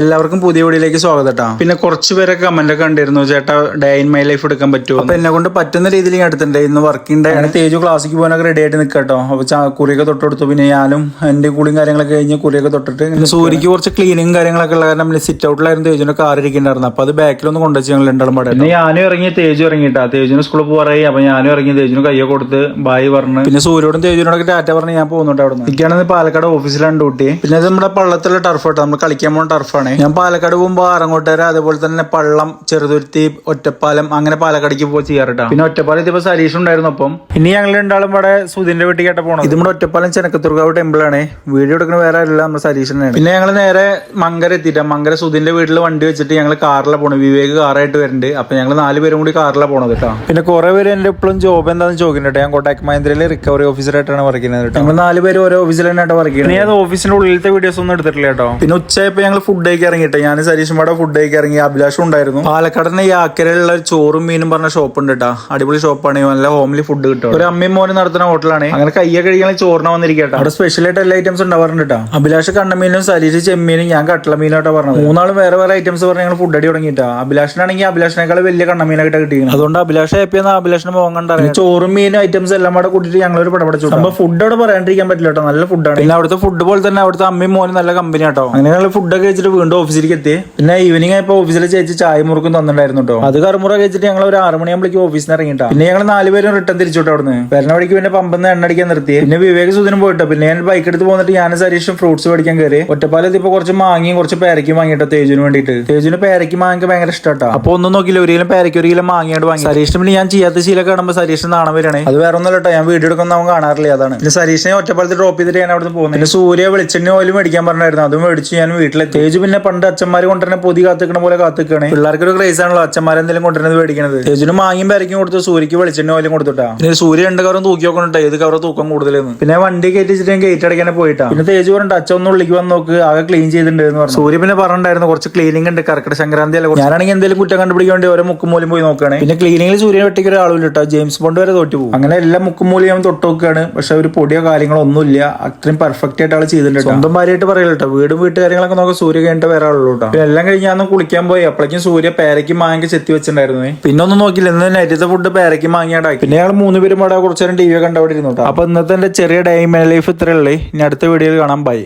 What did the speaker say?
എല്ലാവർക്കും പുതിയ വീഡിയോയിലേക്ക് സ്വാഗതം ട്ടാ. പിന്നെ കുറച്ച് പേരൊക്കെ കമന്റ് ഒക്കെ കണ്ടിരുന്നു, ചേട്ടാ ഡേ ഇൻ മൈ ലൈഫ് എടുക്കാൻ പറ്റുമോ? അപ്പൊ എന്നെ കൊണ്ട് പറ്റുന്ന രീതിയിൽ ഞാൻ എടുത്തിട്ടുണ്ട്. ഇന്ന് വർക്കിംഗ് ഡേ ആണ്. തേജു ക്ലാസ്സിക്ക് പോകാനൊക്കെ റെഡി ആയിട്ട് നിൽക്കട്ടോ. അപ്പൊ കുറിയൊക്കെ തൊട്ടെടുത്തു. പിന്നെ ഞാനും എന്റെ കൂളിയും കാര്യങ്ങളൊക്കെ കഴിഞ്ഞ് കുറിയൊക്കെ തൊട്ടിട്ട് പിന്നെ സൂര്യക്ക് കുറച്ച് ക്ലീനിങ് കാര്യങ്ങളൊക്കെ ഉള്ള കാരണം സിറ്റ് ഔട്ടിലായിരുന്നു തേജുവിന്റെ കാർ ഇരിക്കുന്നുണ്ടായിരുന്നു. അപ്പൊ അത് ബാക്കിലൊന്ന് കൊണ്ടുവച്ച് ഞങ്ങൾ രണ്ടാളും പാടെ. പിന്നെ ഞാനും ഇറങ്ങി, തേജു ഇറങ്ങിയിട്ടാ. തേജുവിന് സ്കൂളിൽ പോകാറായി. അപ്പൊ ഞാനും ഇറങ്ങി, തേജുവിന് കയ്യെ കൊടുത്ത് ബായ് പറഞ്ഞു. പിന്നെ സൂര്യോടും തേജുവിനോടൊക്കെ ടാറ്റ പറഞ്ഞ് ഞാൻ പോകുന്നുണ്ട്. അവിടെ നിൽക്കുകയാണെങ്കിൽ പാലക്കാട് ഓഫീസിലാണ് ഡ്യൂട്ടി. പിന്നെ അത് നമ്മുടെ പള്ളത്തുള്ള ടർഫ് കേട്ടോ, നമ്മൾ കളിക്കാൻ പോകുന്ന ടർഫാണ്. ഞാൻ പാലക്കാട് പോകുമ്പോൾ ആറങ്ങോട്ടേര, അതുപോലെ തന്നെ പള്ളം, ചെറുതുരുത്തി, ഒറ്റപ്പാലം, അങ്ങനെ പാലക്കാടേക്ക് പോയി ചെയ്യാറുണ്ട്. പിന്നെ ഒറ്റപ്പാലം എത്തിയപ്പോൾ സരീഷ് ഉണ്ടായിരുന്നു. അപ്പം ഇനി ഞങ്ങൾ രണ്ടാളും ഇവിടെ സുധിന്റെ വീട്ടിൽ കേട്ട പോകണം. ഇത് നമ്മുടെ ഒറ്റപ്പാലം ചെനക്കത്തുർക്കാവ് ടെമ്പിൾ ആണ്. വീഡിയോ എടുക്കുന്ന വേറെ അല്ല, നമ്മുടെ സരീഷിനാണ്. പിന്നെ ഞങ്ങൾ നേരെ മങ്കര എത്തിയിട്ടാ. മങ്കര സുധിന്റെ വീട്ടിൽ വണ്ടി വെച്ചിട്ട് ഞങ്ങൾ കാറിലാണ് പോണത്. വിവേക് കാറായിട്ട് വരുന്നുണ്ട്. അപ്പൊ ഞങ്ങൾ 4 പേരും കൂടി കാറിലാണ് പോണത് കേട്ടോ. പിന്നെ കുറെ പേര് എന്റെ എപ്പോഴും ജോബ് എന്താണെന്ന് ചോദിക്കുന്നുണ്ട്. ഞാൻ കോട്ടാക് മഹീന്ദ്രയിൽ റിക്കവറി ഓഫീസറായിട്ടാണ് വർക്ക് ചെയ്യുന്നത് കേട്ടോ. ഞങ്ങൾ 4 പേര് ഓരോ ഓഫീസിൽ തന്നെയായിട്ട് വർക്ക് ചെയ്യുന്നത്. ഞാൻ ഓഫീസിന്റെ ഉള്ളിലത്തെ വീഡിയോസ് ഒന്നും എടുത്തിട്ടില്ല കേട്ടോ. പിന്നെ ഉച്ചയപ്പോൾ ഞങ്ങൾ ഫുഡ് കഴിക്കാൻ ഇറങ്ങിയിട്ട് ഞാൻ സരീഷുമാടെ ഫുഡ് കഴിക്കാൻ ഇറങ്ങി. അഭിലാഷം ഉണ്ടായിരുന്നു. പാലക്കാടിന്റെ യാക്കരയിലുള്ള ചോറും മീനും പറഞ്ഞ ഷോപ്പ് ഉണ്ട് കേട്ടോ. അടിപൊളി ഷോപ്പാണ്. നല്ല ഹോംലി ഫുഡ് കിട്ടും. ഒരു അമ്മയും മോനും നടത്തുന്ന ഹോട്ടലാണ്. അങ്ങനെ കയ്യെ കഴിക്കാൻ ചോറിന് വന്നിരിക്കട്ടെ. അവിടെ സ്പെഷ്യൽ ആയിട്ട് എല്ലാ ഐറ്റംസ് ഉണ്ടാവാറുണ്ട് കേട്ടോ. അഭിലാഷ് കണ്ണമീനും സരീഷ് ചെമ്മീനും ഞാൻ കട്ടള മീനായിട്ടാണ് പറഞ്ഞത്. 3 വേറെ വേറെ ഐറ്റംസ് പറഞ്ഞ് ഞങ്ങൾ ഫുഡ് അടി തുടങ്ങിയിട്ടാ. അഭിലാഷിനാണെങ്കിൽ അഭിലാഷിനേക്കാൾ വലിയ കണ്ണമീനായിട്ട് കിട്ടിയിരുന്നു. അതുകൊണ്ട് അഭിലാഷ് ഹാപ്പിയെന്ന് അഭിലാഷിന് പോകാൻ കണ്ടറിയാം. ചോറും മീനും ഐറ്റംസ് എല്ലാം കൂടെ കൂട്ടിയിട്ട് ഞങ്ങൾ ഒരു പടപടച്ചു. അപ്പൊ ഫുഡ് അവിടെ പറയാണ്ടിരിക്കാൻ പറ്റില്ല കേട്ടോ. നല്ല ഫുഡാണ്. പിന്നെ അവിടുത്തെ ഫുഡ് പോലെ തന്നെ അവിടുത്തെ അമ്മയും മോനും നല്ല കമ്പനി കേട്ടോ. അങ്ങനെ ഞങ്ങൾ ഫുഡൊക്കെ കഴിച്ചിട്ട് വീണ്ടും ഓഫീസിലേക്ക് എത്തി. പിന്നെ ഈവനിങ് ആയപ്പോൾ ഓഫീസിലെ ചേച്ചി ചായ മുറുക്കും തന്നിട്ടുണ്ടായിരുന്നു കേട്ടോ. അത് കറുമുറ കഴിച്ചിട്ട് ഞങ്ങൾ ഒരു 6 മണിയാകുമ്പോഴേക്കും ഓഫീസിൽ നിന്ന് ഇറങ്ങിയിട്ടാ. പിന്നെ ഞങ്ങൾ 4 പേരും റിട്ടേൺ തിരിച്ചോട്ടോ. അവിടുന്ന് വരുന്ന വഴിക്ക് പിന്നെ പമ്പന്ന് എണ്ണ അടിക്കാൻ നിർത്തി. പിന്നെ വിവേക് സുധിനും പോയിട്ടോ. പിന്നെ ഞാൻ ബൈക്ക് എടുത്ത് പോന്നിട്ട് ഞാൻ സരീഷും ഫ്രൂട്ട്സ് മേടിക്കാൻ കയറി. ഒറ്റപ്പാലത്ത് ഇപ്പൊ കുറച്ച് മാങ്ങിയും കുറച്ച് പേരയ്ക്കും വാങ്ങിട്ടോ തേജുവിന് വേണ്ടിയിട്ട്. തേജുവിന് പേരയ്ക്ക് മാങ്ങ ഭയങ്കര ഇഷ്ടട്ടോ. അപ്പൊ ഒന്നും നോക്കില്ല, 1 കിലോ പേരയ്ക്ക് 1 കിലോ മാങ്ങിയോട് വാങ്ങി. സരീഷിന് പിന്നെ ഞാൻ ചെയ്യാത്ത ശീലം കാണുമ്പോൾ സരീഷിന് നാണം വരണേ. അത് വേറെ ഒന്നും കേട്ടോ, ഞാൻ വീഡിയോ എടുക്കുന്ന അവൻ കാണാറില്ല. അതാണ്. പിന്നെ സരീഷിനെ ഒറ്റപ്പാലത്ത് ഡ്രോപ്പ് ചെയ്തിട്ട് ഞാൻ അവിടെ പോകുന്നത്. പിന്നെ സൂര്യ വെളിച്ചെണ്ണ ഓയിൽ മേടിക്കാൻ പറഞ്ഞായിരുന്നു. അതും മേടിച്ച് ഞാൻ വീട്ടിലെത്തി. തേജു പിന്നെ പണ്ട് അച്ഛന്മാർ കൊണ്ടുവരുന്ന പൊതി കാത്തിക്കണ പോലെ കാത്തിക്കണേ. പിള്ളേർക്ക് ഒരു ക്രേസ് ആണല്ലോ അച്ഛന്മാരെന്തെങ്കിലും കൊണ്ടുവരുന്നത് മേടിക്കണത്. തേജുന് മാങ്ങിയും പേരയ്ക്കും കൊടുത്തു, സൂര്യക്ക് വെളിച്ചെണ്ണ ഓയിലും കൊടുത്തിട്ടാ. പിന്നെ സൂര്യ 2 കവറും തൂക്കി നോക്കണുണ്ടോ, ഏത് കവർ തൂക്കം കൂടുതലെന്ന്. പിന്നെ വണ്ടി കയറ്റിച്ചിട്ട് ഞാൻ ഗേറ്റ് അടയ്ക്കാനെ പോയിട്ടാ. പിന്നെ തേജു പറഞ്ഞിട്ട് അച്ഛൻ ഒന്ന് ഉള്ളിക്ക് വന്ന് നോക്ക്, ആകെ ക്ലീൻ ചെയ്തിട്ടുണ്ട് എന്ന് പറഞ്ഞു. സൂര്യ പിന്നെ പറഞ്ഞിട്ടുണ്ടായിരുന്നു കുറച്ച് ക്ലീനിങ് ഉണ്ട്, കർക്കിടക സംക്രാന്തി അല്ല. ഞാനാണെങ്കിൽ എന്തെങ്കിലും കുറ്റം കണ്ടുപിടിക്കാൻ വേണ്ടി ഓരോ മുക്കുമൂലം പോയി നോക്കുകയാണ്. പിന്നെ ക്ലീനിങ്ങിൽ സൂര്യനെ വെട്ടിക്ക് ഒരാളും ഇട്ടോ, ജെയിംസ് ബോണ്ട് വരെ തോറ്റു പോകും. അങ്ങനെ എല്ലാ മുക്കുമൂലം ഞാൻ തൊട്ട് നോക്കുകയാണ്. പക്ഷെ ഒരു പൊടിയോ കാര്യങ്ങളോ ഒന്നുമില്ല. അത്രയും പെർഫെക്റ്റ് ആയിട്ട് ആൾ ചെയ്തിട്ടുണ്ട്. സ്വന്തം ഭാര്യയായിട്ട് പറയല്ലോ കേട്ടോ. വീടും വീട്ടുകാര്യങ്ങളൊക്കെ നോക്കാൻ സൂര്യ കഴിഞ്ഞിട്ട് വേറെ ആളുള്ളൂ കേട്ടോ. പിന്നെ എല്ലാം കഴിഞ്ഞ് ഞാൻ കുളിക്കാൻ പോയി. അപ്പോഴേക്കും സൂര്യ പേരയ്ക്ക് മാങ്ങ ചെത്തി വെച്ചിട്ടുണ്ടായിരുന്നു. പിന്നെ ഒന്നും നോക്കില്ല, ഇന്ന് നൈറ്റത്തെ ഫുഡ് പേരയ്ക്ക് മാങ്ങിയാടാക്കി. പിന്നെ ഞങ്ങൾ 3 പേരും അവിടെ കുറച്ചു നേരം TV കണ്ടവിടെ ഇരുന്നു കേട്ടോ. അപ്പൊ ഇന്നത്തെ എന്റെ ചെറിയ ഡേ ഇൻ മൈ ലൈഫ് ഇത്രയുള്ളൂ. ഇനി അടുത്ത വീഡിയോയിൽ കാണാം. ബൈ.